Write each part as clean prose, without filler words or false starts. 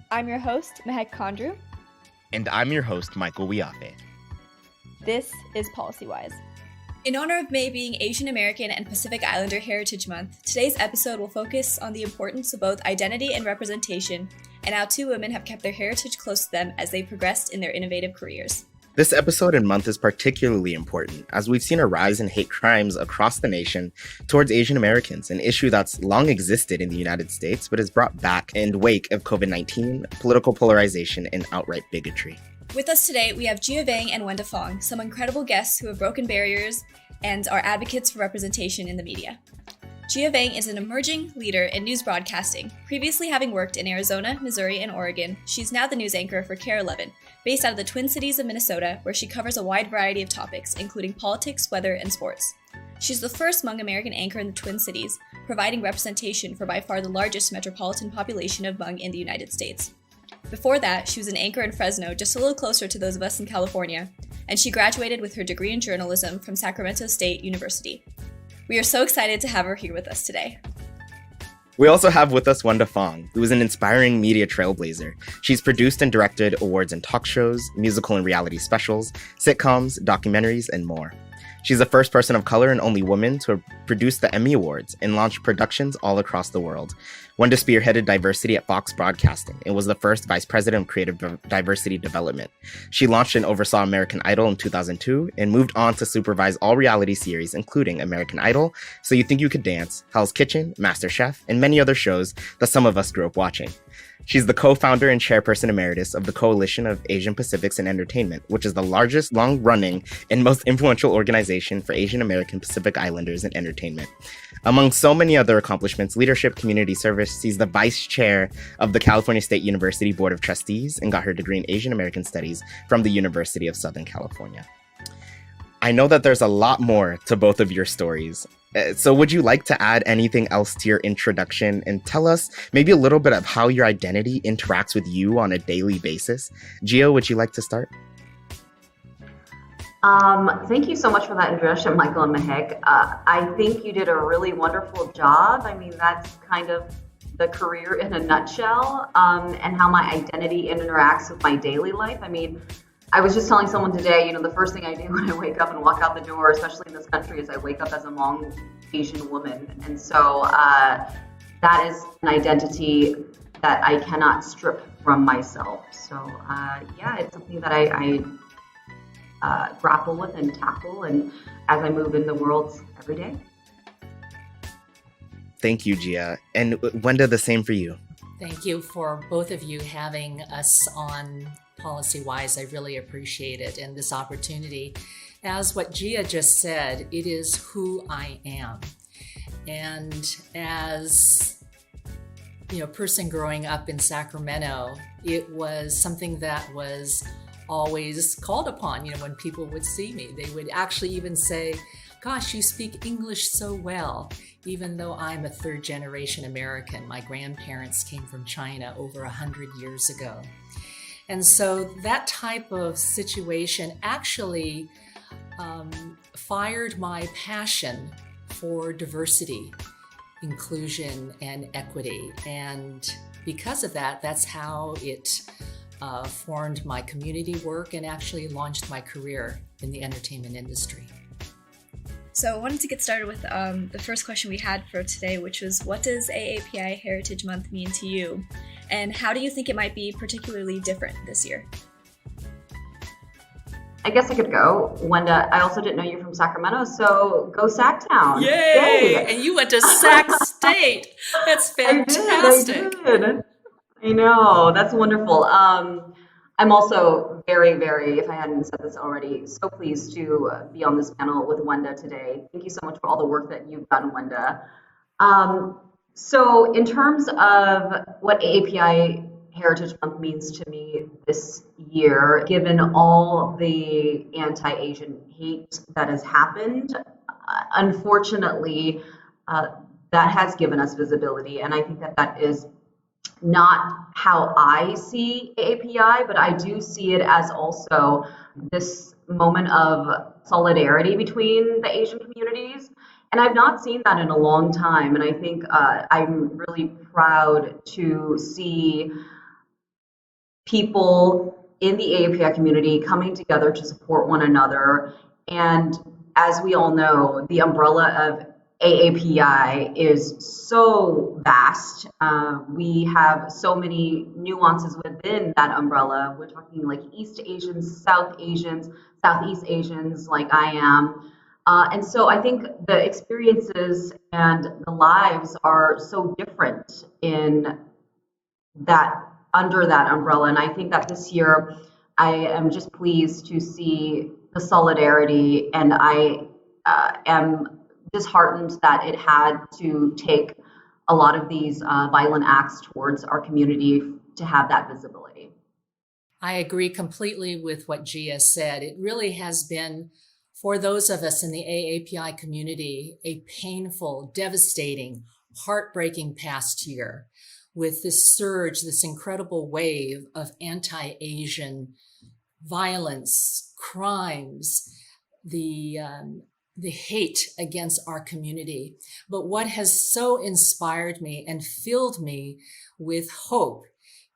I'm your host, Mehek Kondru. And I'm your host, Michael Wiafe. This is PolicyWise. In honor of May being Asian American and Pacific Islander Heritage Month, today's episode will focus on the importance of both identity and representation, and how two women have kept their heritage close to them as they progressed in their innovative careers. This episode and month is particularly important as we've seen a rise in hate crimes across the nation towards Asian Americans, an issue that's long existed in the United States but is brought back in the wake of COVID-19, political polarization, and outright bigotry. With us today, we have Gia Vang and Wenda Fong, some incredible guests who have broken barriers and are advocates for representation in the media. Gia Vang is an emerging leader in news broadcasting. Previously having worked in Arizona, Missouri, and Oregon, she's now the news anchor for KARE 11, based out of the Twin Cities of Minnesota, where she covers a wide variety of topics, including politics, weather, and sports. She's the first Hmong American anchor in the Twin Cities, providing representation for by far the largest metropolitan population of Hmong in the United States. Before that, she was an anchor in Fresno, just a little closer to those of us in California, and she graduated with her degree in journalism from Sacramento State University. We are so excited to have her here with us today. We also have with us Wanda Fong, who is an inspiring media trailblazer. She's produced and directed awards and talk shows, musical and reality specials, sitcoms, documentaries, and more. She's the first person of color and only woman to produce the Emmy Awards and launch productions all across the world. Wanda spearheaded diversity at Fox Broadcasting and was the first vice president of creative diversity development. She launched and oversaw American Idol in 2002 and moved on to supervise all reality series, including American Idol, So You Think You Could Dance, Hell's Kitchen, MasterChef, and many other shows that some of us grew up watching. She's the co-founder and chairperson emeritus of the Coalition of Asian Pacifics in Entertainment, which is the largest, long-running, and most influential organization for Asian American Pacific Islanders in entertainment. Among so many other accomplishments, leadership, community service, she's the vice chair of the California State University Board of Trustees and got her degree in Asian American Studies from the University of Southern California. I know that there's a lot more to both of your stories. So would you like to add anything else to your introduction and tell us maybe a little bit of how your identity interacts with you on a daily basis? Gio, would you like to start? Thank you so much for that introduction, Michael and Mehek. I think you did a really wonderful job. I mean, that's kind of the career in a nutshell, and how my identity interacts with my daily life. I mean, I was just telling someone today, the first thing I do when I wake up and walk out the door, especially in this country, is I wake up as a Hmong Asian woman. And so that is an identity that I cannot strip from myself. So it's something that I grapple with and tackle, and as I move in the world every day. Thank you, Gia. And Wenda, the same for you. Thank you for both of you having us on PolicyWise. I really appreciate it and this opportunity. As what Gia just said, it is who I am. And as a person growing up in Sacramento, it was something that was always called upon. When people would see me, they would actually even say, "Gosh, you speak English so well," even though I'm a third generation American. My grandparents came from China over 100 years ago. And so that type of situation actually fired my passion for diversity, inclusion, and equity. And because of that, that's how it formed my community work and actually launched my career in the entertainment industry. So I wanted to get started with the first question we had for today, which was, what does AAPI Heritage Month mean to you? And how do you think it might be particularly different this year? I guess I could go. Wenda, I also didn't know you're from Sacramento, so go Sacktown. Yay! And you went to Sac State. That's fantastic. I did. I know. That's wonderful. I'm also very, very, if I hadn't said this already, so pleased to be on this panel with Wenda today. Thank you so much for all the work that you've done, Wenda. So in terms of what AAPI Heritage Month means to me this year, given all the anti-Asian hate that has happened, unfortunately, that has given us visibility. And I think that that is not how I see AAPI, but I do see it as also this moment of solidarity between the Asian communities. And I've not seen that in a long time. And I think I'm really proud to see people in the AAPI community coming together to support one another. And as we all know, the umbrella of AAPI is so vast. We have so many nuances within that umbrella. We're talking like East Asians, Southeast Asians, like I am. And so I think the experiences and the lives are so different in that under that umbrella. And I think that this year I am just pleased to see the solidarity, and I am disheartened that it had to take a lot of these violent acts towards our community to have that visibility. I agree completely with what Gia said. It really has been, for those of us in the AAPI community, a painful, devastating, heartbreaking past year with this surge, this incredible wave of anti-Asian violence, crimes, the hate against our community. But what has so inspired me and filled me with hope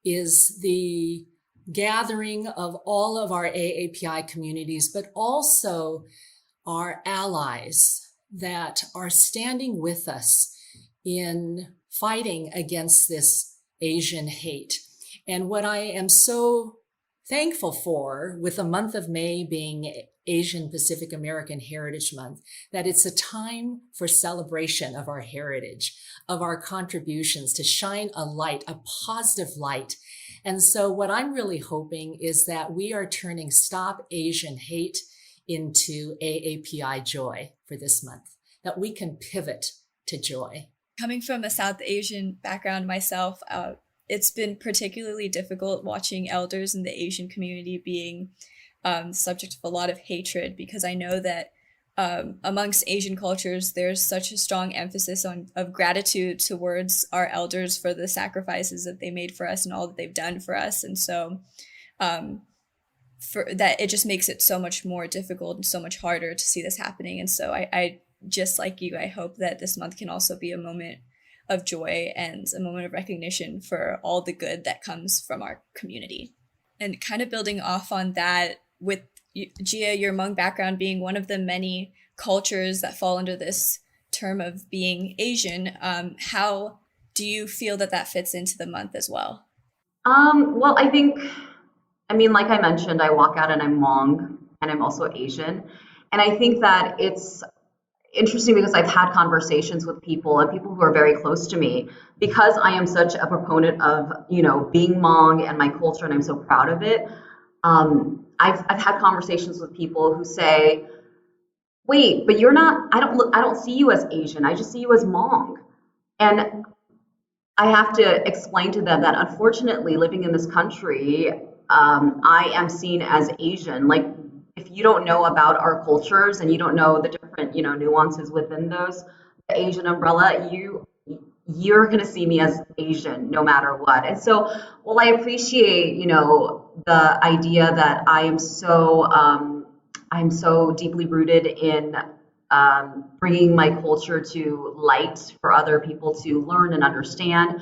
is the gathering of all of our AAPI communities, but also our allies that are standing with us in fighting against this Asian hate. And what I am so thankful for, with the month of May being Asian Pacific American Heritage Month, that it's a time for celebration of our heritage, of our contributions, to shine a light, a positive light. And so what I'm really hoping is that we are turning Stop Asian Hate into AAPI joy for this month, that we can pivot to joy. Coming from a South Asian background myself, it's been particularly difficult watching elders in the Asian community being subject of a lot of hatred, because I know that amongst Asian cultures, there's such a strong emphasis of gratitude towards our elders for the sacrifices that they made for us and all that they've done for us. And so for that, it just makes it so much more difficult and so much harder to see this happening. And so I just like you, I hope that this month can also be a moment of joy and a moment of recognition for all the good that comes from our community. And kind of building off on that, with Gia, your Hmong background being one of the many cultures that fall under this term of being Asian, how do you feel that fits into the month as well? Well, I mean, like I mentioned, I walk out and I'm Hmong and I'm also Asian. And I think that it's interesting because I've had conversations with people and people who are very close to me, because I am such a proponent of, being Hmong and my culture, and I'm so proud of it. I've had conversations with people who say, wait, but you're not, I don't see you as Asian. I just see you as Hmong. And I have to explain to them that unfortunately, living in this country, I am seen as Asian. Like, if you don't know about our cultures and you don't know the different, nuances within those, the Asian umbrella, you're going to see me as Asian no matter what. And so, while I appreciate, the idea that I'm so deeply rooted in bringing my culture to light for other people to learn and understand,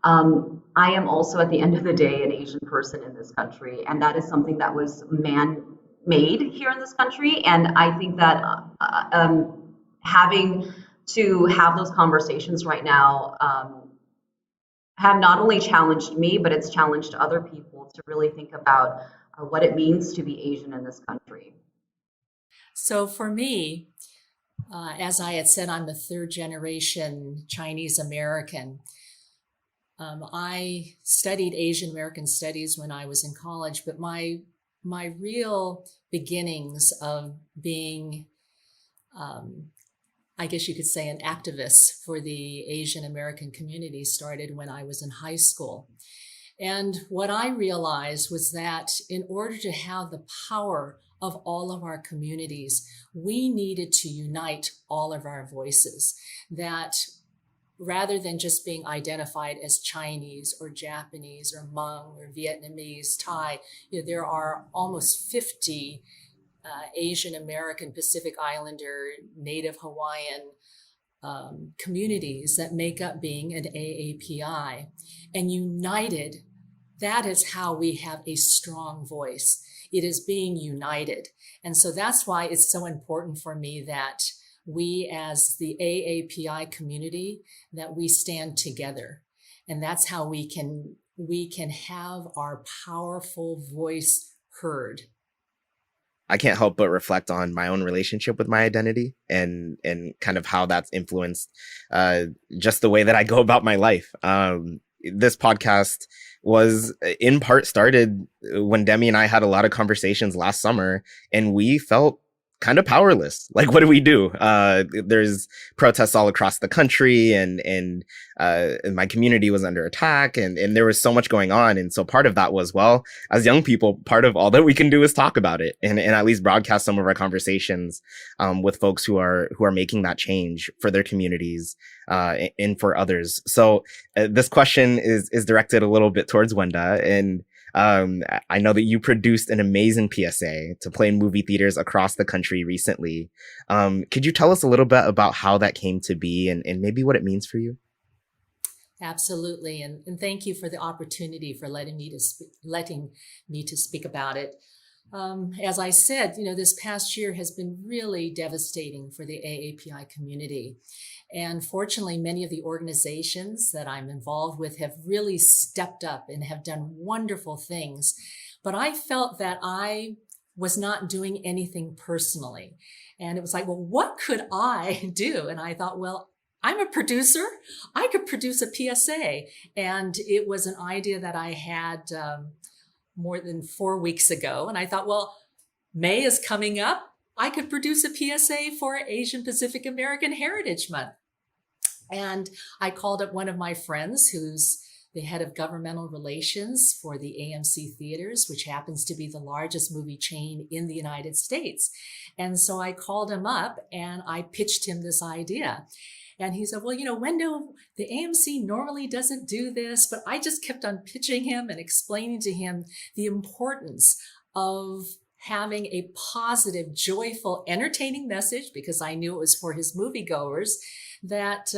I am also, at the end of the day, an Asian person in this country, and that is something that was man-made here in this country. And I think that having to have those conversations right now have not only challenged me, but it's challenged other people to really think about what it means to be Asian in this country. So for me, as I had said, I'm the third generation Chinese American. I studied Asian American studies when I was in college, but my real beginnings of being, I guess you could say, an activist for the Asian American community started when I was in high school. And what I realized was that in order to have the power of all of our communities, we needed to unite all of our voices, that rather than just being identified as Chinese or Japanese or Hmong or Vietnamese, Thai, there are almost 50 Asian American, Pacific Islander, Native Hawaiian communities that make up being an AAPI. And united, that is how we have a strong voice. It is being united. And so that's why it's so important for me that we as the AAPI community, that we stand together. And that's how we can have our powerful voice heard. I can't help but reflect on my own relationship with my identity and kind of how that's influenced just the way that I go about my life. This podcast was in part started when Demi and I had a lot of conversations last summer, and we felt kind of powerless. Like, what do we do? There's protests all across the country, and my community was under attack, and there was so much going on. And so part of that was, well, as young people, part of all that we can do is talk about it and at least broadcast some of our conversations with folks who are making that change for their communities and for others. So this question is directed a little bit towards Wenda, and I know that you produced an amazing PSA to play in movie theaters across the country recently. Could you tell us a little bit about how that came to be and maybe what it means for you? Absolutely. And thank you for the opportunity for letting me to speak about it. As I said, this past year has been really devastating for the AAPI community. And fortunately, many of the organizations that I'm involved with have really stepped up and have done wonderful things. But I felt that I was not doing anything personally. And it was like, well, what could I do? And I thought, well, I'm a producer. I could produce a PSA. And it was an idea that I had more than 4 weeks ago. And I thought, well, May is coming up. I could produce a PSA for Asian Pacific American Heritage Month. And I called up one of my friends who's the head of governmental relations for the AMC Theaters, which happens to be the largest movie chain in the United States. And so I called him up and I pitched him this idea. And he said, well, Wenda, the AMC normally doesn't do this, but I just kept on pitching him and explaining to him the importance of having a positive, joyful, entertaining message, because I knew it was for his moviegoers, that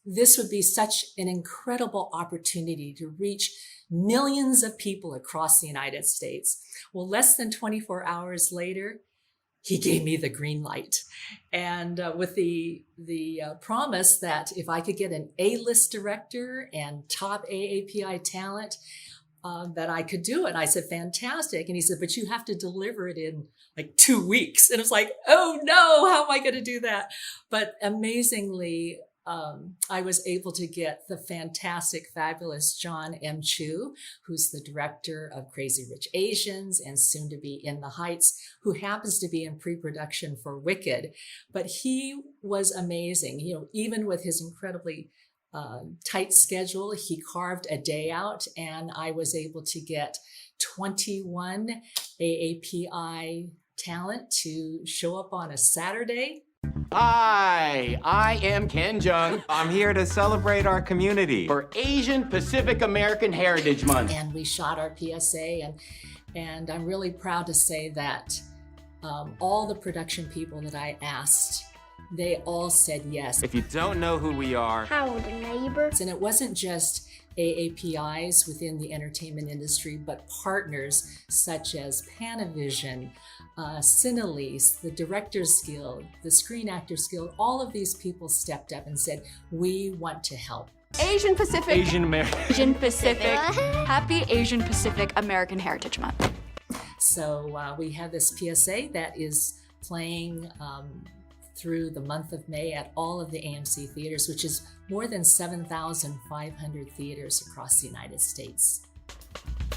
this would be such an incredible opportunity to reach millions of people across the United States. Well, less than 24 hours later, he gave me the green light. And with the promise that if I could get an A-list director and top AAPI talent, that I could do it. And I said, fantastic. And he said, but you have to deliver it in like 2 weeks. And it was like, oh no, how am I going to do that? But amazingly, I was able to get the fantastic, fabulous John M. Chu, who's the director of Crazy Rich Asians and soon to be In the Heights, who happens to be in pre-production for Wicked. But he was amazing. Even with his incredibly tight schedule, he carved a day out, and I was able to get 21 AAPI talent to show up on a Saturday. Hi, I am Ken Jung. I'm here to celebrate our community for Asian Pacific American Heritage Month. And we shot our PSA, and I'm really proud to say that all the production people that I asked, they all said yes. If you don't know who we are, how the neighbor. And it wasn't just AAPIs within the entertainment industry, but partners such as Panavision, Cinelise, the Directors Guild, the Screen Actors Guild. All of these people stepped up and said, we want to help. Asian Pacific. Asian American. Asian Pacific. Happy Asian Pacific American Heritage Month. So we have this PSA that is playing through the month of May at all of the AMC theaters, which is more than 7,500 theaters across the United States.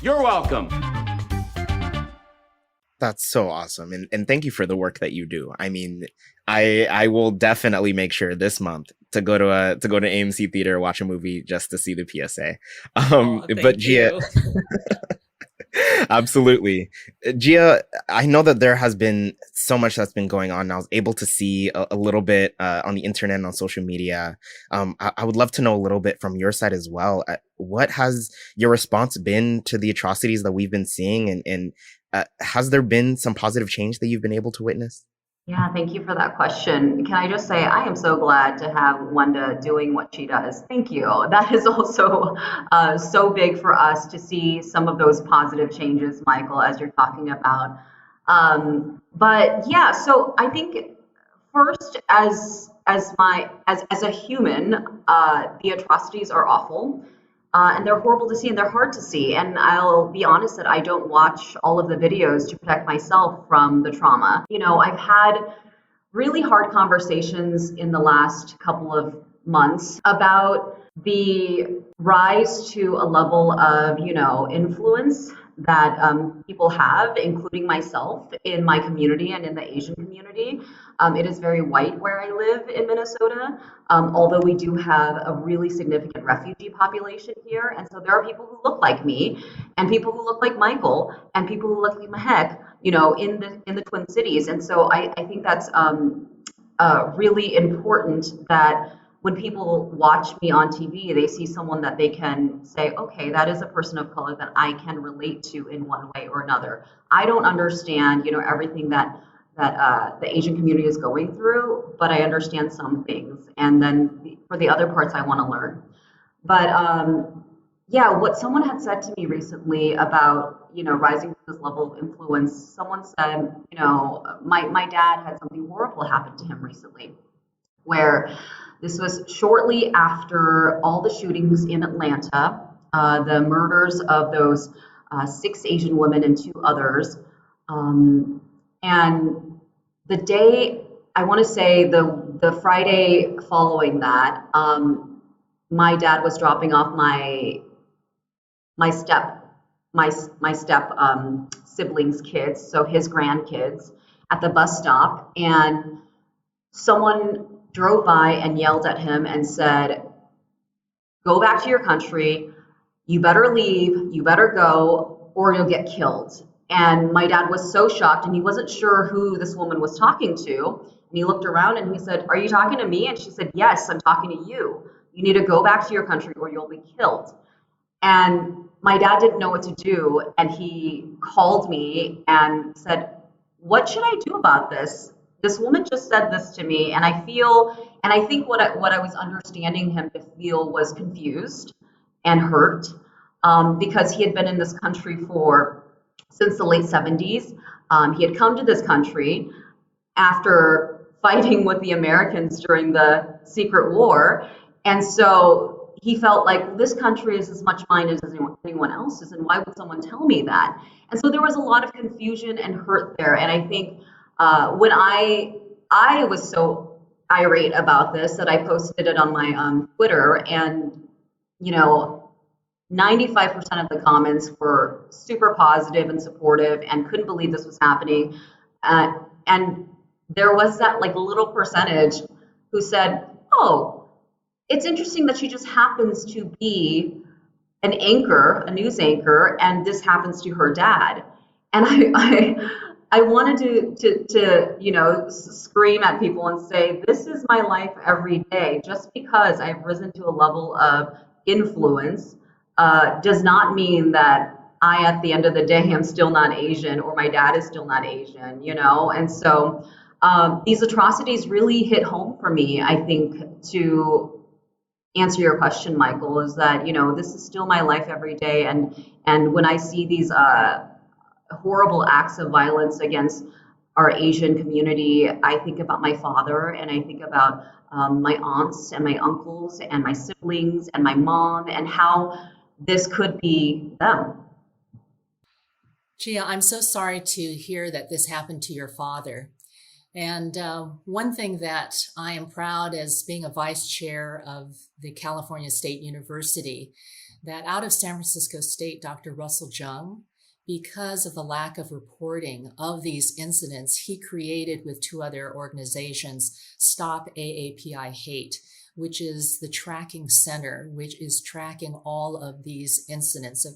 You're welcome. That's so awesome. And thank you for the work that you do. I mean, I will definitely make sure this month to go to AMC theater, watch a movie just to see the PSA. But Gia, absolutely. Gia, I know that there has been so much that's been going on. I was able to see a little bit on the internet and on social media. I would love to know a little bit from your side as well. What has your response been to the atrocities that we've been seeing? And has there been some positive change that you've been able to witness? Yeah, thank you for that question. Can I just say I am so glad to have Wanda doing what she does. Thank you. That is also so big for us to see some of those positive changes, Michael, as you're talking about. But yeah, so I think first, as a human, the atrocities are awful. And they're horrible to see and they're hard to see. And I'll be honest that I don't watch all of the videos to protect myself from the trauma. You know, I've had really hard conversations in the last couple of months about the rise to a level of, influence that people have, including myself, in my community and in the Asian community. It is very white where I live in Minnesota, although we do have a really significant refugee population here. And so there are people who look like me, and people who look like Michael, and people who look like Mahek, in the Twin Cities. And so I think that's really important that when people watch me on TV, they see someone that they can say, okay, that is a person of color that I can relate to in one way or another. I don't understand, everything that the Asian community is going through, but I understand some things. And then for the other parts, I want to learn. But yeah, what someone had said to me recently about, rising to this level of influence, someone said, my dad had something horrible happen to him recently, where this was shortly after all the shootings in Atlanta, the murders of those 6 Asian women and 2 others. And the day, I want to say the Friday following that, my dad was dropping off my step siblings' kids, so his grandkids, at the bus stop, and someone drove by and yelled at him and said, "Go back to your country. You better leave. You better go, or you'll get killed." And my dad was so shocked, and he wasn't sure who this woman was talking to. And he looked around and he said, "Are you talking to me?" And she said, "Yes, I'm talking to you. You need to go back to your country or you'll be killed." And my dad didn't know what to do. And he called me and said, "What should I do about this? This woman just said this to me." And I think what I was understanding him to feel was confused and hurt, because he had been in this country since the late 70s. He had come to this country after fighting with the Americans during the Secret War. And so he felt like this country is as much mine as anyone else's, and why would someone tell me that? And so there was a lot of confusion and hurt there. And I think when I was so irate about this that I posted it on my Twitter, and 95% of the comments were super positive and supportive and couldn't believe this was happening. And there was that little percentage who said, "Oh, it's interesting that she just happens to be an anchor, a news anchor, and this happens to her dad." And I wanted to scream at people and say, this is my life every day. Just because I've risen to a level of influence does not mean that at the end of the day, am still not Asian, or my dad is still not Asian, And so these atrocities really hit home for me, I think, to answer your question, Michael, is that, this is still my life every day. And when I see these horrible acts of violence against our Asian community, I think about my father, and I think about my aunts and my uncles and my siblings and my mom, and how this could be them. Gia, I'm so sorry to hear that this happened to your father. And one thing that I am proud as being a vice chair of the California State University, that out of San Francisco State, Dr. Russell Jung, because of the lack of reporting of these incidents, he created with 2 other organizations, Stop AAPI Hate, which is the tracking center, which is tracking all of these incidents.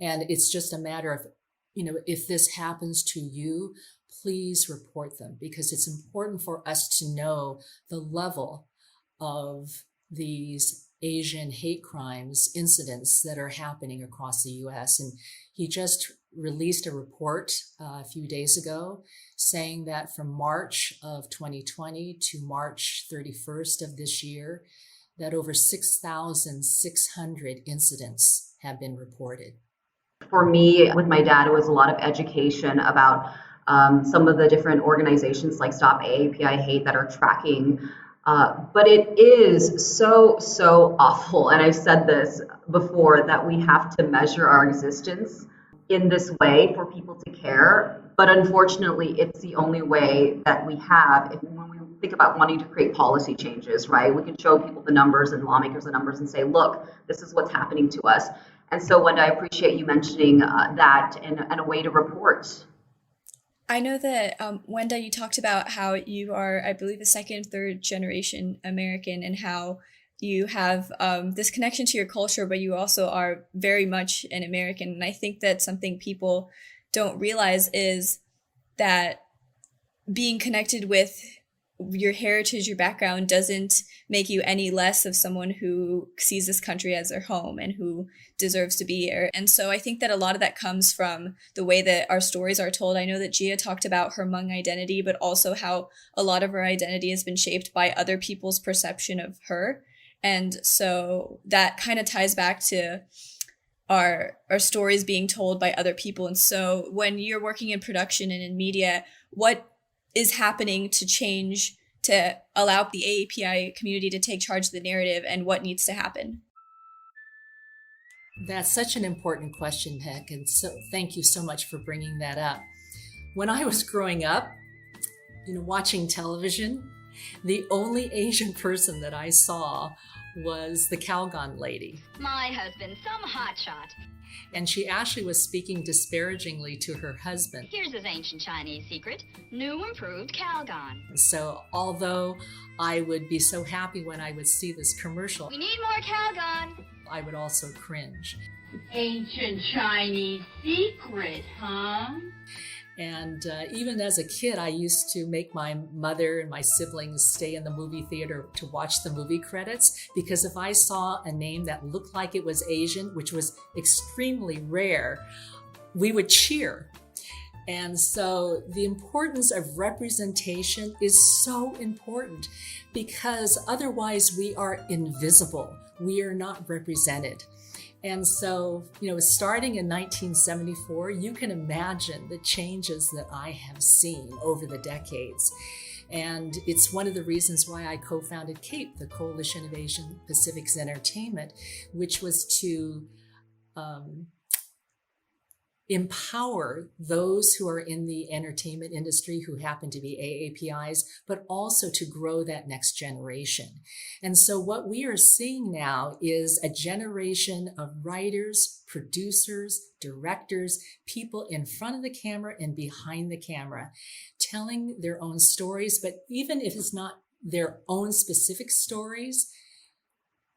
And it's just a matter of, if this happens to you, please report them, because it's important for us to know the level of these Asian hate crimes incidents that are happening across the US. And he just released a report a few days ago saying that from March of 2020 to March 31st of this year, that over 6,600 incidents have been reported. For me, with my dad, it was a lot of education about some of the different organizations like Stop AAPI Hate that are tracking. But it is so awful. And I've said this before, that we have to measure our existence in this way for people to care. But unfortunately, it's the only way that we have when we think about wanting to create policy changes, right? We can show people the numbers and lawmakers the numbers and say, look, this is what's happening to us. And so, Wenda, I appreciate you mentioning that and a way to report. I know that, Wenda, you talked about how you are, I believe, a second, third generation American, and how you have this connection to your culture, but you also are very much an American. And I think that something people don't realize is that being connected with your heritage, your background, doesn't make you any less of someone who sees this country as their home and who deserves to be here. And so I think that a lot of that comes from the way that our stories are told. I know that Gia talked about her Hmong identity, but also how a lot of her identity has been shaped by other people's perception of her. And so that kind of ties back to our stories being told by other people. And so when you're working in production and in media, what is happening to change to allow the AAPI community to take charge of the narrative, and what needs to happen? That's such an important question, Heck, and so thank you so much for bringing that up. When I was growing up, watching television, the only Asian person that I saw was the Calgon lady. My husband, some hotshot. And she actually was speaking disparagingly to her husband. Here's his ancient Chinese secret: new improved Calgon. So although I would be so happy when I would see this commercial, We need more Calgon. I would also cringe. Ancient Chinese secret, huh? And even as a kid, I used to make my mother and my siblings stay in the movie theater to watch the movie credits, because if I saw a name that looked like it was Asian, which was extremely rare, we would cheer. And so the importance of representation is so important, because otherwise we are invisible. We are not represented. And so, starting in 1974, you can imagine the changes that I have seen over the decades. And it's one of the reasons why I co-founded CAPE, the Coalition of Asian Pacific's Entertainment, which was to empower those who are in the entertainment industry who happen to be AAPIs, but also to grow that next generation. And so what we are seeing now is a generation of writers, producers, directors, people in front of the camera and behind the camera, telling their own stories. But even if it's not their own specific stories,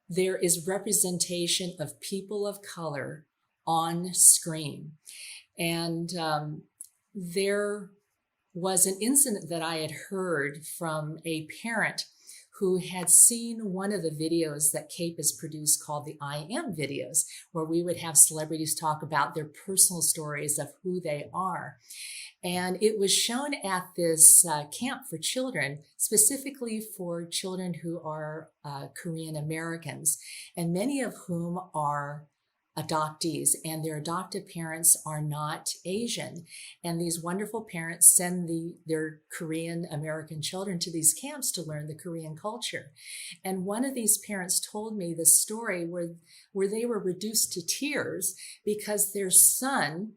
there is representation of people of color on screen. And there was an incident that I had heard from a parent who had seen one of the videos that CAPE has produced called the I Am videos, where we would have celebrities talk about their personal stories of who they are. And it was shown at this camp for children, specifically for children who are Korean Americans, and many of whom are adoptees, and their adoptive parents are not Asian. And these wonderful parents send their Korean American children to these camps to learn the Korean culture. And one of these parents told me the story where they were reduced to tears because their son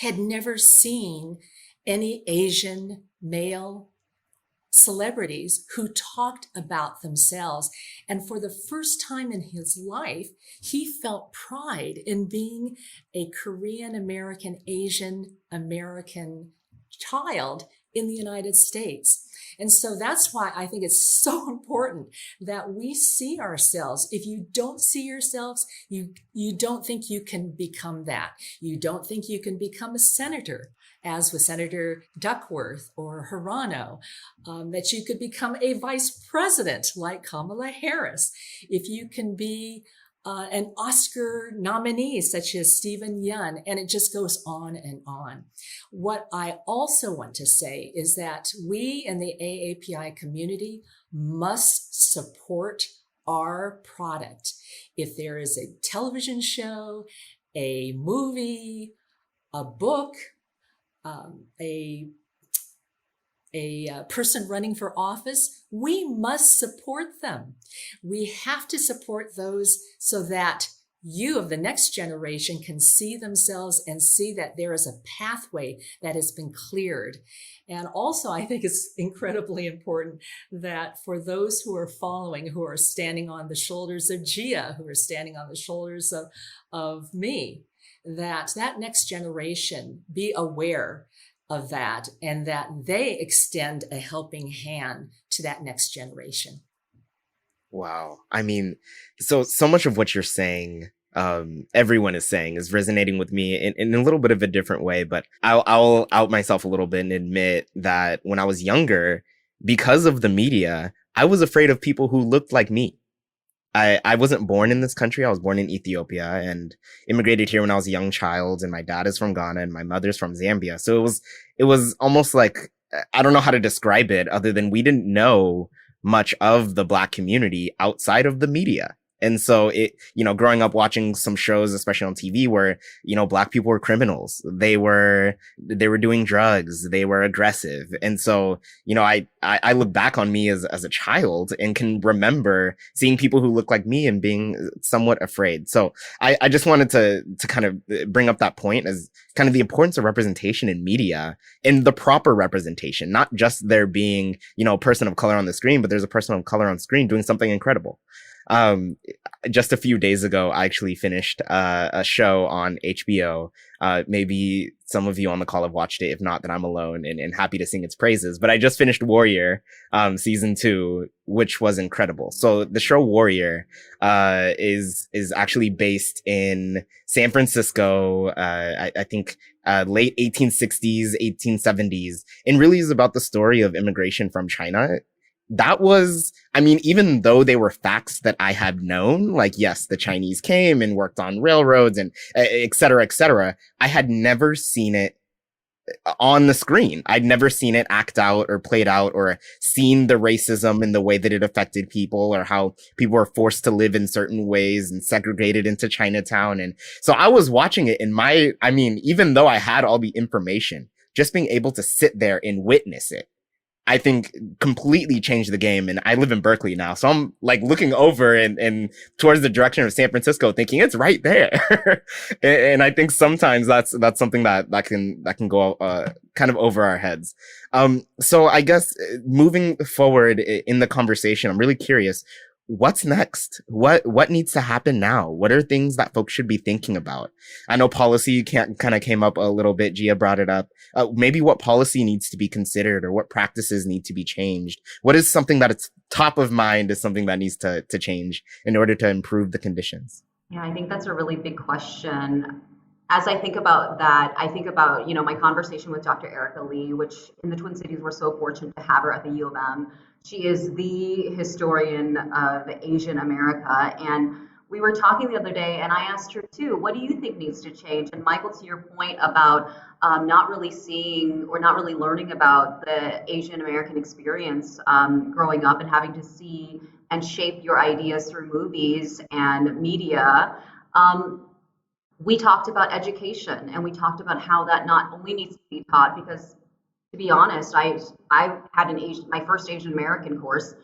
had never seen any Asian male celebrities who talked about themselves. And for the first time in his life, he felt pride in being a Korean American, Asian American child in the United States. And so that's why I think it's so important that we see ourselves. If you don't see yourselves, you don't think you can become that. You don't think you can become a senator, as with Senator Duckworth or Hirano, that you could become a vice president like Kamala Harris. If you can be an Oscar nominee such as Stephen Yun, and it just goes on and on. What I also want to say is that we in the AAPI community must support our product. If there is a television show, a movie, a book, a person running for office, we must support them. We have to support those so that you of the next generation can see themselves and see that there is a pathway that has been cleared. And also, I think it's incredibly important that for those who are following, who are standing on the shoulders of Gia, who are standing on the shoulders of me, that next generation be aware of that and that they extend a helping hand to that next generation. Wow. I mean, so much of what you're saying, everyone is saying, is resonating with me in a little bit of a different way, but I'll out myself a little bit and admit that when I was younger, because of the media, I was afraid of people who looked like me. I wasn't born in this country. I was born in Ethiopia and immigrated here when I was a young child. And my dad is from Ghana and my mother's from Zambia. So it was almost like, I don't know how to describe it other than we didn't know much of the Black community outside of the media. And so growing up watching some shows, especially on TV, where, Black people were criminals. They were doing drugs. They were aggressive. And so, I look back on me as a child and can remember seeing people who look like me and being somewhat afraid. So I just wanted to kind of bring up that point as kind of the importance of representation in media and the proper representation, not just there being, a person of color on the screen, but there's a person of color on screen doing something incredible. Just a few days ago, I actually finished a show on HBO. Maybe some of you on the call have watched it. If not, then I'm alone and happy to sing its praises. But I just finished Warrior, season 2, which was incredible. So the show Warrior, is actually based in San Francisco. I think, late 1860s, 1870s, and really is about the story of immigration from China. That was, even though they were facts that I had known, like, yes, the Chinese came and worked on railroads and et cetera, I had never seen it on the screen. I'd never seen it act out or played out or seen the racism in the way that it affected people or how people were forced to live in certain ways and segregated into Chinatown. And so I was watching it even though I had all the information, just being able to sit there and witness it, I think completely changed the game. And I live in Berkeley now. So I'm like looking over and towards the direction of San Francisco thinking it's right there. and I think sometimes that's something that can go, kind of over our heads. So I guess moving forward in the conversation, I'm really curious, what's next? What needs to happen now? What are things that folks should be thinking about? I know policy kind of came up a little bit. Gia brought it up. Maybe what policy needs to be considered or what practices need to be changed. What is something that it's top of mind is something that needs to change in order to improve the conditions? Yeah, I think that's a really big question. As I think about that, I think about, my conversation with Dr. Erica Lee, which in the Twin Cities, we're so fortunate to have her at the U of M. She is the historian of Asian America. And we were talking the other day and I asked her too, what do you think needs to change? And Michael, to your point about not really seeing or not really learning about the Asian American experience growing up and having to see and shape your ideas through movies and media, we talked about education and we talked about how that not only needs to be taught because, to be honest, I had my first Asian American course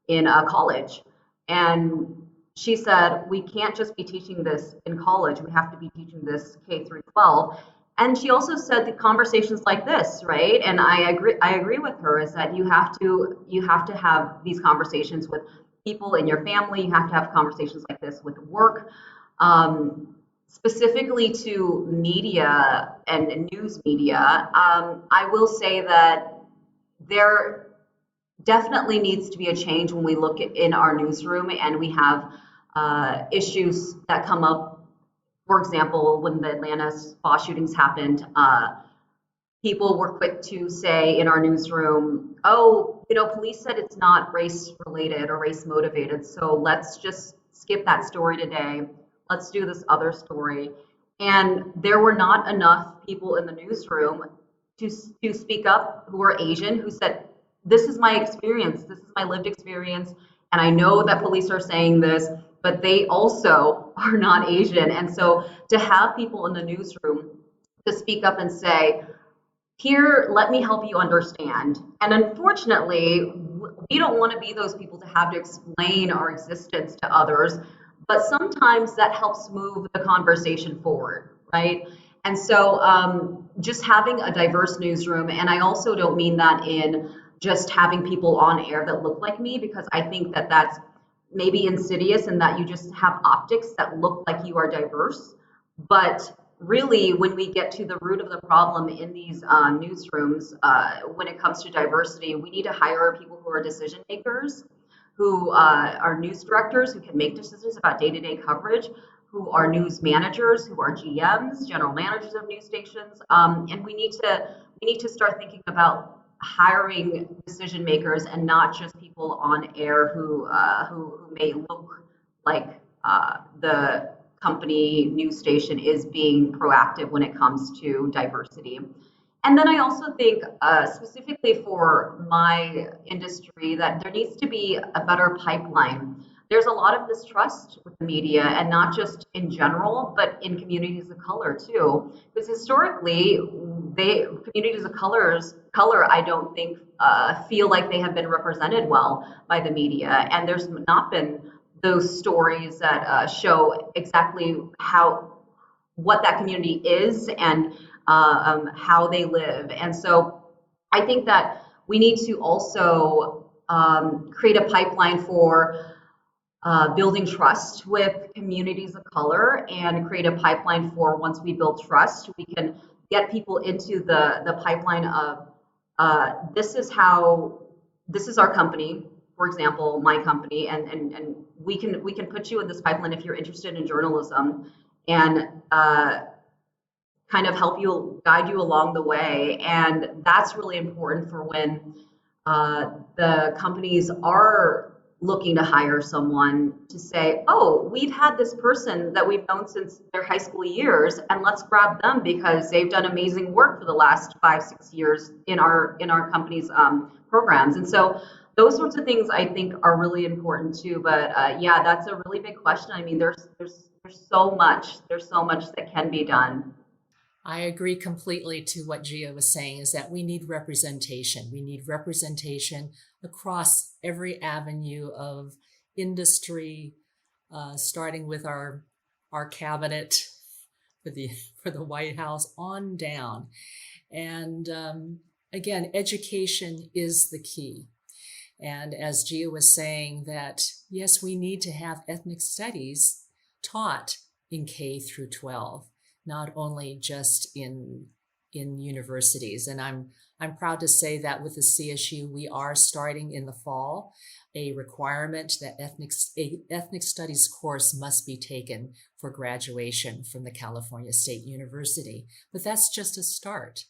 in college, and she said we can't just be teaching this in college. We have to be teaching this K through 12. And she also said that conversations like this, right? And I agree with her, is that you have to have these conversations with people in your family. You have to have conversations like this with work. Specifically to media and news media, I will say that there definitely needs to be a change when we look in our newsroom and we have issues that come up. For example, when the Atlanta spa shootings happened, people were quick to say in our newsroom, oh, police said it's not race related or race motivated, so let's just skip that story today. Let's do this other story. And there were not enough people in the newsroom to speak up who are Asian, who said, this is my experience, this is my lived experience, and I know that police are saying this, but they also are not Asian. And so to have people in the newsroom to speak up and say, here, let me help you understand. And unfortunately, we don't want to be those people to have to explain our existence to others, but sometimes that helps move the conversation forward, right? And so just having a diverse newsroom, and I also don't mean that in just having people on air that look like me, because I think that that's maybe insidious and that you just have optics that look like you are diverse. But really, when we get to the root of the problem in these newsrooms, when it comes to diversity, we need to hire people who are decision makers, who are news directors, who can make decisions about day-to-day coverage, who are news managers, who are GMs, general managers of news stations, and we need to start thinking about hiring decision makers and not just people on air who may look like the company news station is being proactive when it comes to diversity. And then I also think specifically for my industry that there needs to be a better pipeline. There's a lot of mistrust with the media, and not just in general, but in communities of color too. Because historically, communities of color, I don't think feel like they have been represented well by the media, and there's not been those stories that show exactly what that community is and how they live. And so I think that we need to also create a pipeline for building trust with communities of color, and create a pipeline for, once we build trust, we can get people into the pipeline of this is our company, for example, my company, and we can put you in this pipeline if you're interested in journalism, and kind of help you, guide you along the way. And that's really important for when the companies are looking to hire someone, to say, oh, we've had this person that we've known since their high school years, and let's grab them because they've done amazing work for the last 5-6 years in our company's programs. And so those sorts of things I think are really important too. But yeah, that's a really big question. I mean, there's so much that can be done. I agree completely to what Gia was saying, is that we need representation. We need representation across every avenue of industry, starting with our cabinet for the White House on down. And again, education is the key. And as Gia was saying, that yes, we need to have ethnic studies taught in K through 12. Not only just in universities. And I'm proud to say that with the CSU, we are starting in the fall a requirement that ethnic studies course must be taken for graduation from the California State University. But that's just a start.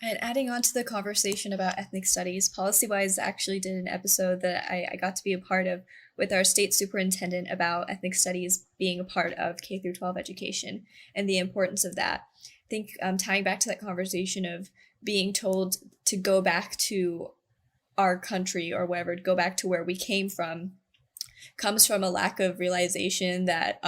And adding on to the conversation about ethnic studies, PolicyWise actually did an episode that I got to be a part of with our state superintendent about ethnic studies being a part of K through 12 education and the importance of that. I think tying back to that conversation of being told to go back to our country or wherever, go back to where we came from, comes from a lack of realization that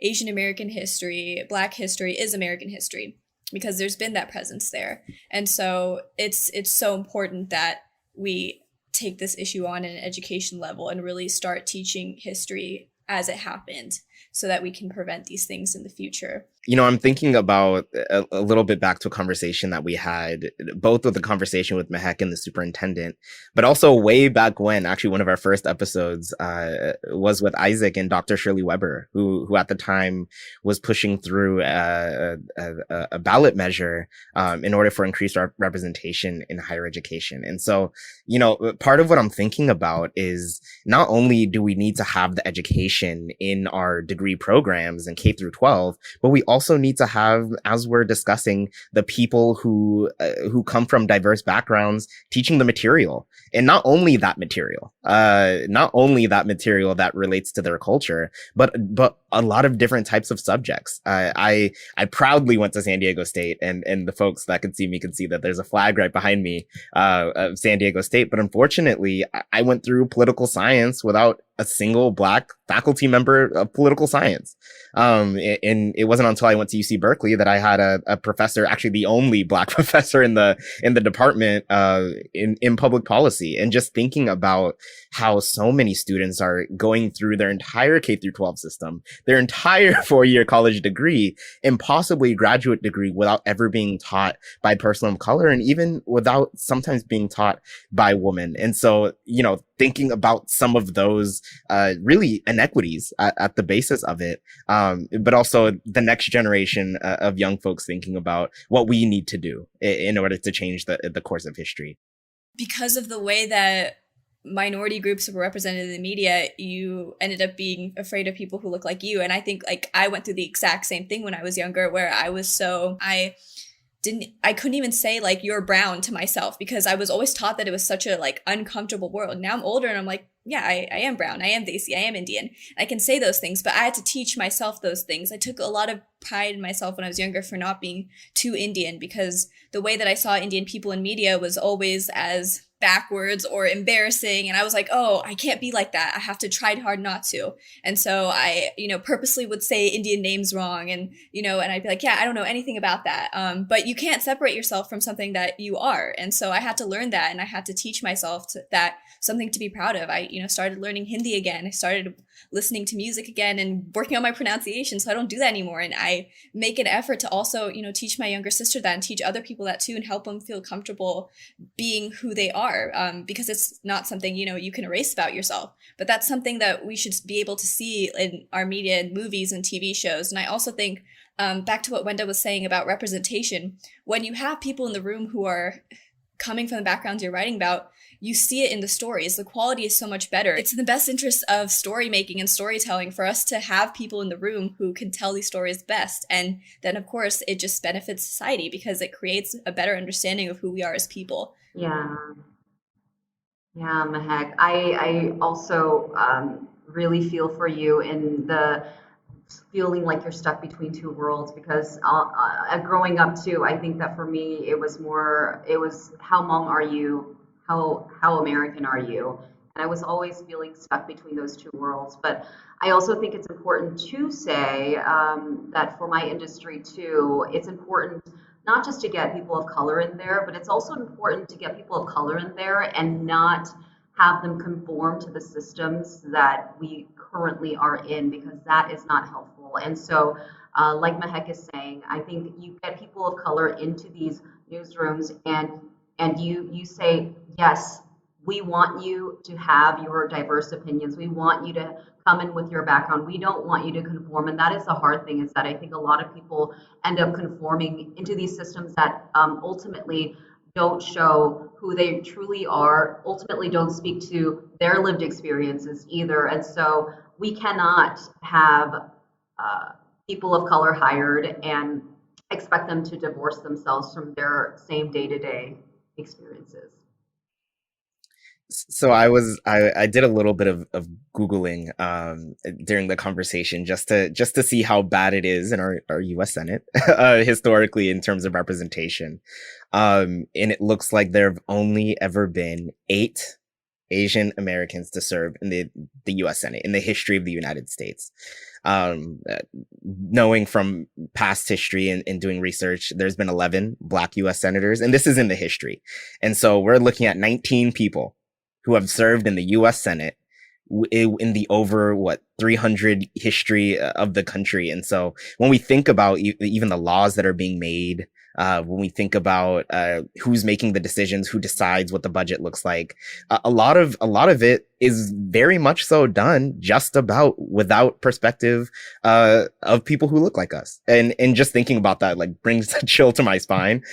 Asian American history, Black history is American history, because there's been that presence there. And so it's so important that we take this issue on an education level and really start teaching history as it happened. so that we can prevent these things in the future. You know, I'm thinking about a little bit back to a conversation that we had, both with the conversation with Mehek and the superintendent, but also way back when, actually one of our first episodes was with Isaac and Dr. Shirley Weber, who at the time was pushing through a ballot measure in order for increased representation in higher education. And so, you know, part of what I'm thinking about is not only do we need to have the education in our degree programs in K through 12, but we also need to have, as we're discussing, the people who come from diverse backgrounds teaching the material, and not only that material that relates to their culture, but a lot of different types of subjects. I proudly went to San Diego State, and the folks that can see me can see that there's a flag right behind me of San Diego State. But unfortunately, I went through political science without a single Black faculty member of political science. And it wasn't until I went to UC Berkeley that I had a professor, actually the only Black professor in the department in public policy. And just thinking about how so many students are going through their entire K through 12 system, their entire 4-year college degree, and possibly a graduate degree without ever being taught by a person of color, and even without sometimes being taught by women. And so, you know, thinking about some of those really inequities at the basis of it, but also the next generation of young folks thinking about what we need to do in order to change the course of history. Because of the way that minority groups were represented in the media, you ended up being afraid of people who look like you. And I think, like, I went through the exact same thing when I was younger, where I couldn't even say, like, you're brown to myself, because I was always taught that it was such a, like, uncomfortable world. Now I'm older and I'm like, yeah, I am brown, I am Desi, I am Indian. I can say those things, but I had to teach myself those things. I took a lot of pride in myself when I was younger for not being too Indian, because the way that I saw Indian people in media was always as backwards or embarrassing. And I was like, oh, I can't be like that. I have to try hard not to. And so I, purposely would say Indian names wrong. And, and I'd be like, yeah, I don't know anything about that. But you can't separate yourself from something that you are. And so I had to learn that. And I had to teach myself that something to be proud of. I, started learning Hindi again. I started listening to music again and working on my pronunciation. So I don't do that anymore. And I make an effort to also, teach my younger sister that and teach other people that too, and help them feel comfortable being who they are. Because it's not something, you can erase about yourself, but that's something that we should be able to see in our media and movies and TV shows. And I also think, back to what Wenda was saying about representation, when you have people in the room who are coming from the backgrounds you're writing about, you see it in the stories. The quality is so much better. It's in the best interest of story making and storytelling for us to have people in the room who can tell these stories best. And then, of course, it just benefits society because it creates a better understanding of who we are as people. Yeah. Yeah, Mehek. I also really feel for you in the feeling like you're stuck between two worlds, because growing up too, I think that for me, it was how Hmong are you? How American are you? And I was always feeling stuck between those two worlds. But I also think it's important to say that for my industry too, it's important not just to get people of color in there, but it's also important to get people of color in there and not have them conform to the systems that we currently are in, because that is not helpful. And so, like Mehek is saying, I think you get people of color into these newsrooms and you say, yes, we want you to have your diverse opinions. We want you to come in with your background. We don't want you to conform. And that is the hard thing, is that I think a lot of people end up conforming into these systems that ultimately don't show who they truly are, ultimately don't speak to their lived experiences either. And so we cannot have people of color hired and expect them to divorce themselves from their same day-to-day experiences. So I did a little bit of Googling during the conversation just to see how bad it is in our US Senate historically in terms of representation. And it looks like there have only ever been 8 Asian Americans to serve in the US Senate in the history of the United States. Knowing from past history and doing research, there's been 11 Black US senators, and this is in the history. And so we're looking at 19 people who have served in the US Senate in the over 300 history of the country. And so when we think about even the laws that are being made, when we think about who's making the decisions, who decides what the budget looks like, a lot of it is very much so done just about without perspective of people who look like us. And just thinking about that like brings a chill to my spine.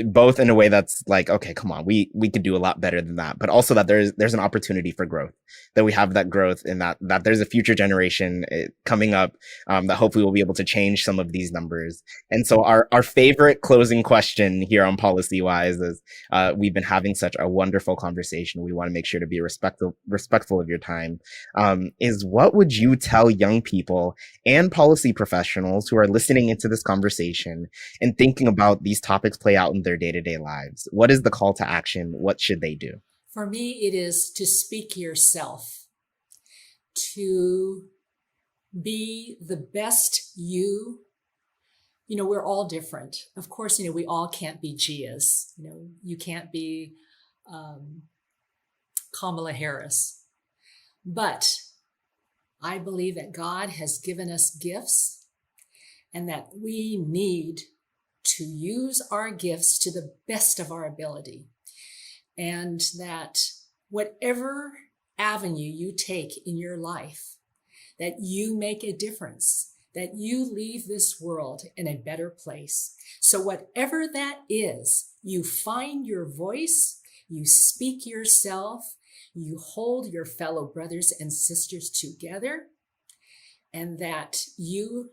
Both in a way that's like, okay, come on, we could do a lot better than that, but also that there's an opportunity for growth, that we have that growth, and that there's a future generation coming up that hopefully will be able to change some of these numbers. And so our favorite closing question here on PolicyWise is, we've been having such a wonderful conversation. We want to make sure to be respectful of your time. Is what would you tell young people and policy professionals who are listening into this conversation and thinking about these topics play out in their day-to-day lives? What is the call to action? What should they do? For me, it is to speak yourself, to be the best you. You know, we're all different. Of course, you know, we all can't be Gias. You know, you can't be Kamala Harris. But I believe that God has given us gifts and that we need to use our gifts to the best of our ability, and that whatever avenue you take in your life, that you make a difference, that you leave this world in a better place. So whatever that is, you find your voice, you speak yourself, you hold your fellow brothers and sisters together, and that you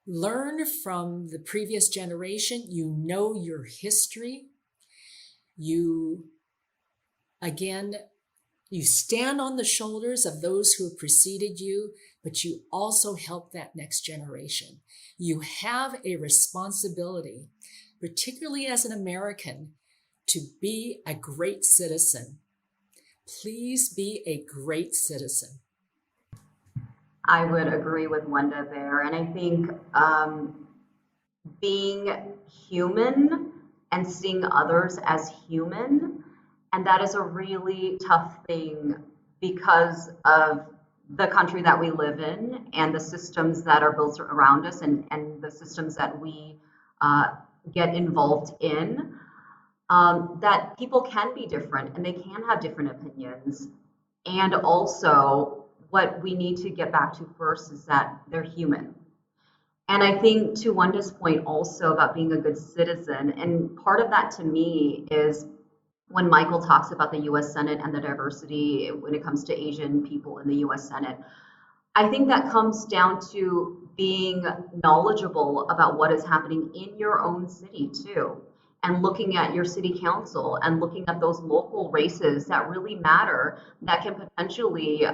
learn from the previous generation. You know your history. You stand on the shoulders of those who have preceded you, but you also help that next generation. You have a responsibility, particularly as an American, to be a great citizen. Please be a great citizen. I would agree with Wenda there. And I think being human and seeing others as human, and that is a really tough thing because of the country that we live in and the systems that are built around us, and the systems that we get involved in, that people can be different and they can have different opinions. And also, what we need to get back to first is that they're human. And I think to Wenda's point also about being a good citizen, and part of that to me is when Michael talks about the US Senate and the diversity when it comes to Asian people in the US Senate, I think that comes down to being knowledgeable about what is happening in your own city too, and looking at your city council and looking at those local races that really matter, that can potentially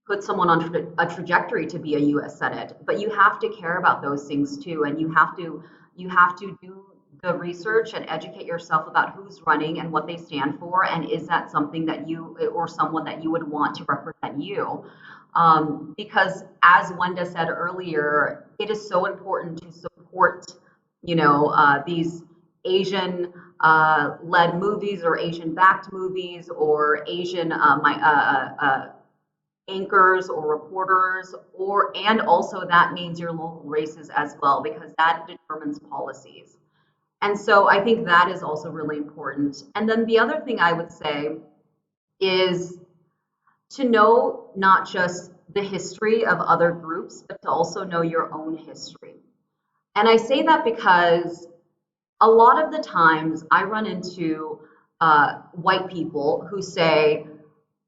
put someone on a trajectory to be a U.S. Senate. But you have to care about those things too, and you have to do the research and educate yourself about who's running and what they stand for, and is that something that you or someone that you would want to represent you? Because as Wenda said earlier, it is so important to support, these Asian led movies or Asian backed movies or Asian anchors or reporters, and also that means your local races as well, because that determines policies. And so I think that is also really important. And then the other thing I would say is to know not just the history of other groups, but to also know your own history. And I say that because a lot of the times I run into white people who say,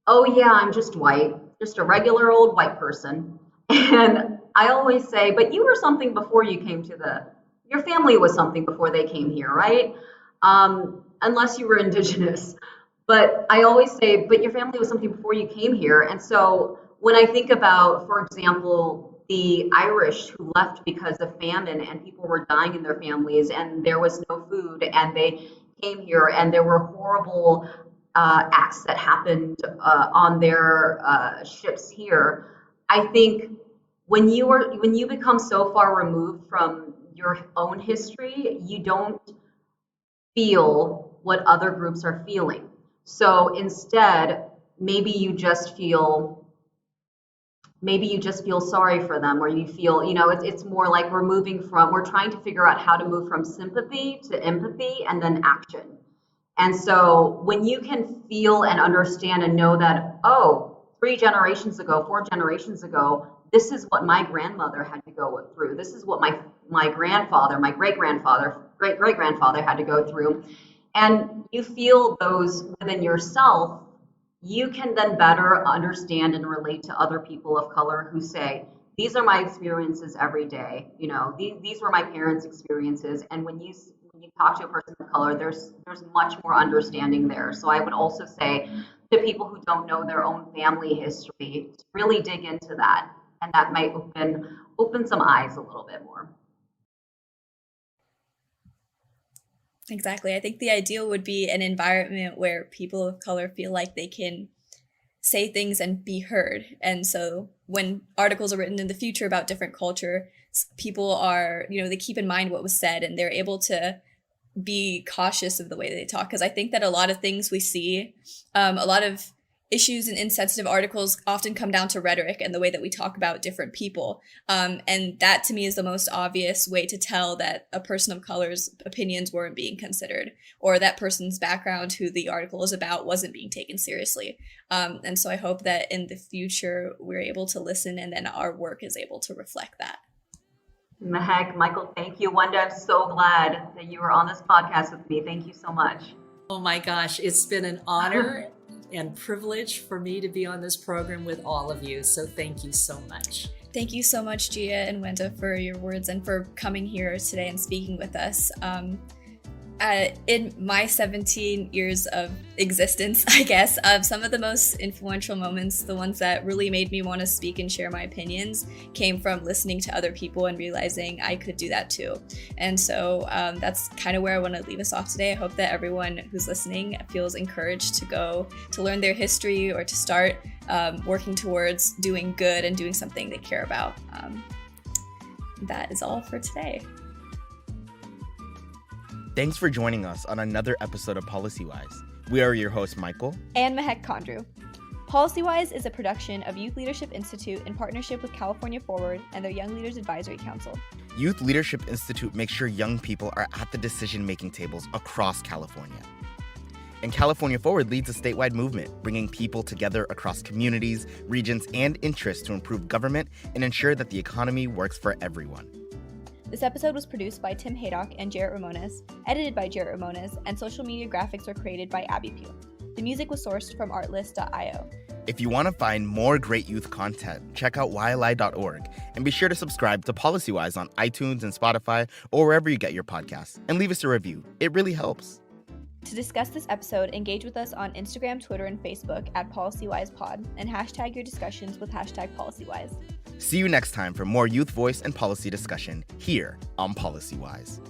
oh yeah, I'm just white, just a regular old white person. And I always say, but you were something before you came to your family was something before they came here, right? Unless you were indigenous. But I always say, but your family was something before you came here. And so when I think about, for example, the Irish who left because of famine and people were dying in their families and there was no food and they came here and there were horrible acts that happened on their ships here. I think when you become so far removed from your own history, you don't feel what other groups are feeling. So instead, maybe you just feel sorry for them, or you feel, it's more like we're trying to figure out how to move from sympathy to empathy and then action. And so when you can feel and understand and know that, oh, 3 generations ago, 4 generations ago, this is what my grandmother had to go through. This is what my grandfather, my great-grandfather, great-great-grandfather had to go through. And you feel those within yourself, you can then better understand and relate to other people of color who say, these are my experiences every day. These were my parents' experiences. And when you talk to a person of color, there's much more understanding there. So I would also say to people who don't know their own family history, to really dig into that. And that might open some eyes a little bit more. Exactly. I think the ideal would be an environment where people of color feel like they can say things and be heard. And so when articles are written in the future about different culture, people are, they keep in mind what was said, and they're able to be cautious of the way they talk. Because I think that a lot of things we see, a lot of issues in insensitive articles often come down to rhetoric and the way that we talk about different people. And that to me is the most obvious way to tell that a person of color's opinions weren't being considered, or that person's background, who the article is about, wasn't being taken seriously. And so I hope that in the future we're able to listen, and then our work is able to reflect that. Mehek, Michael, thank you. Wanda, I'm so glad that you were on this podcast with me. Thank you so much. Oh my gosh, it's been an honor and privilege for me to be on this program with all of you. So thank you so much. Thank you so much, Gia and Wenda, for your words and for coming here today and speaking with us. In my 17 years of existence, I guess, some of the most influential moments, the ones that really made me want to speak and share my opinions, came from listening to other people and realizing I could do that too. And so that's kind of where I want to leave us off today. I hope that everyone who's listening feels encouraged to go to learn their history, or to start working towards doing good and doing something they care about. That is all for today. Thanks for joining us on another episode of PolicyWise. We are your hosts, Michael and Mehek Kondru. PolicyWise is a production of Youth Leadership Institute in partnership with California Forward and their Young Leaders Advisory Council. Youth Leadership Institute makes sure young people are at the decision-making tables across California. And California Forward leads a statewide movement, bringing people together across communities, regions, and interests to improve government and ensure that the economy works for everyone. This episode was produced by Tim Haydock and Jarrett Ramones, edited by Jarrett Ramones, and social media graphics were created by aapi. The music was sourced from artlist.io. If you want to find more great youth content, check out yli.org and be sure to subscribe to PolicyWise on iTunes and Spotify or wherever you get your podcasts, and leave us a review. It really helps. To discuss this episode, engage with us on Instagram, Twitter, and Facebook at PolicyWisePod, and hashtag your discussions with #PolicyWise. See you next time for more youth voice and policy discussion here on PolicyWise.